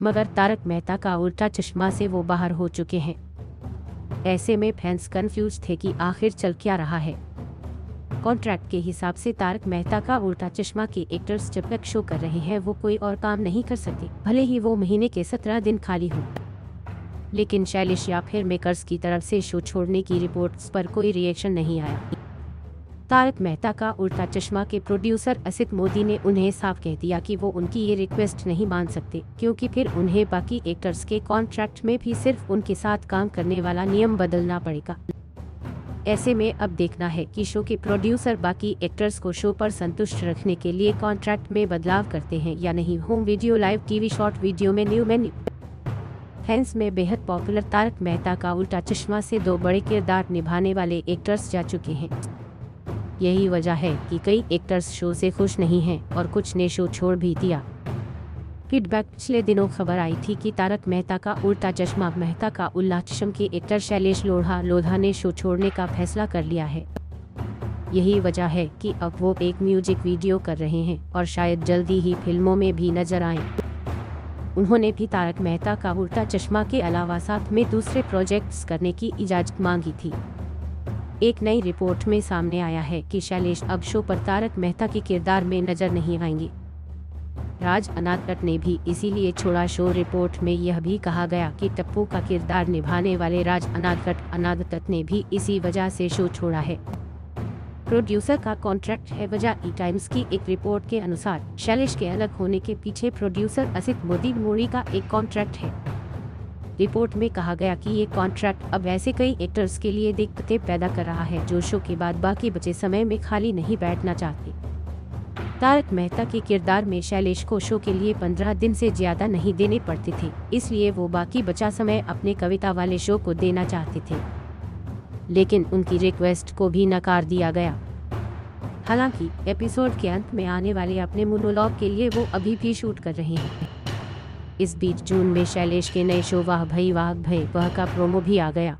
मगर तारक मेहता का उल्टा चश्मा से वो बाहर हो चुके हैं। ऐसे में फैंस कंफ्यूज थे कि आखिर चल क्या रहा है। कॉन्ट्रैक्ट के हिसाब से तारक मेहता का उल्टा चश्मा के एक्टर्स जब तक शो कर रहे हैं वो कोई और काम नहीं कर सकते, भले ही वो महीने के 17 दिन खाली हो। लेकिन शैलेश या फिर मेकर्स की तरफ से शो छोड़ने की रिपोर्ट्स पर कोई रिएक्शन नहीं आया। तारक मेहता का उल्टा चश्मा के प्रोड्यूसर असित मोदी ने उन्हें साफ कह दिया कि वो उनकी ये रिक्वेस्ट नहीं मान सकते, क्योंकि फिर उन्हें बाकी एक्टर्स के कॉन्ट्रैक्ट में भी सिर्फ उनके साथ काम करने वाला नियम बदलना पड़ेगा। ऐसे में अब देखना है कि शो के प्रोड्यूसर बाकी एक्टर्स को शो पर संतुष्ट रखने के लिए कॉन्ट्रैक्ट में बदलाव करते हैं या नहीं। Home video, live TV, short video में न्यू मेन्यू। फैंस में बेहद पॉपुलर तारक मेहता का उल्टा चश्मा से 2 बड़े किरदार निभाने वाले एक्टर्स जा चुके हैं। यही वजह है कि कई एक्टर्स शो से खुश नहीं हैं और कुछ ने शो छोड़ भी दिया। फीडबैक पिछले दिनों खबर आई थी कि तारक मेहता का उल्टा चश्मा मेहता का उल्टा चश्मा के एक्टर शैलेश लोढ़ा ने शो छोड़ने का फैसला कर लिया है। यही वजह है कि अब वो एक म्यूजिक वीडियो कर रहे हैं और शायद जल्दी ही फिल्मों में भी नजर आएं। उन्होंने भी तारक मेहता का उल्टा चश्मा के अलावा साथ में दूसरे प्रोजेक्ट्स करने की इजाजत मांगी थी। एक नई रिपोर्ट में सामने आया है कि शैलेश अब शो पर तारक मेहता के किरदार में नजर नहीं आएंगे। राज अनादकट ने भी इसीलिए छोड़ा शो। रिपोर्ट में यह भी कहा गया कि टप्पू का किरदार निभाने वाले राज अनादकट ने भी इसी वजह से शो छोड़ा है। प्रोड्यूसर का कॉन्ट्रैक्ट है वजह। ई टाइम्स की एक रिपोर्ट के अनुसार शैलेश के अलग होने के पीछे प्रोड्यूसर असित मोदी का एक कॉन्ट्रैक्ट है। रिपोर्ट में कहा गया कि ये कॉन्ट्रैक्ट अब ऐसे कई एक्टर्स के लिए दिक्कतें पैदा कर रहा है जो शो के बाद बाकी बचे समय में खाली नहीं बैठना चाहते। तारक मेहता के किरदार में शैलेश को शो के लिए 15 दिन से ज्यादा नहीं देने पड़ते थे, इसलिए वो बाकी बचा समय अपने कविता वाले शो को देना चाहते थे, लेकिन उनकी रिक्वेस्ट को भी नकार दिया गया। हालांकि एपिसोड के अंत में आने वाले अपने मोनोलॉग के लिए वो अभी भी शूट कर रहे हैं। इस बीच जून में शैलेश के नए शो वाह भई वाह भय वह का प्रोमो भी आ गया।